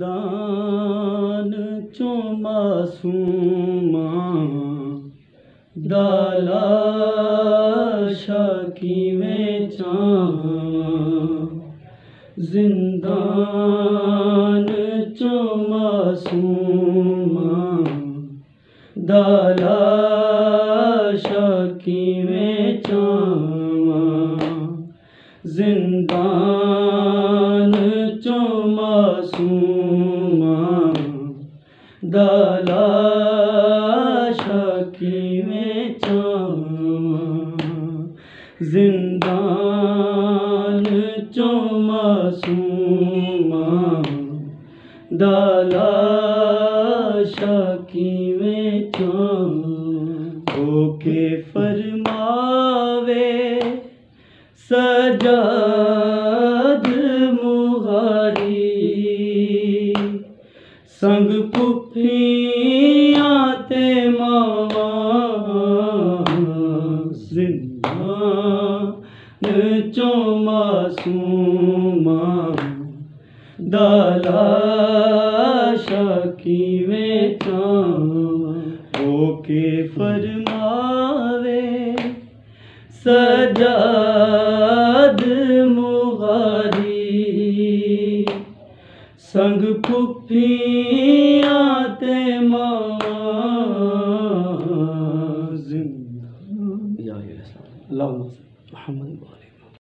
जिंदान चो मासूमा दालाशा किवें चावां। जिंदान चो मासूमा दालाशा किवें चावां। जिंदान चो मासूमा दालाशा किवें चावां। जिंदान चो मासूमा दालाशा किवें चावां। होके फरमावे सजाद मुहारी संग पुफियां ते मावां। जिंदान चो मासूमा दालाशा किवें चावां। होके फरमावे सजाद मुहारी संग पुफियां ते मावां। जिंदान।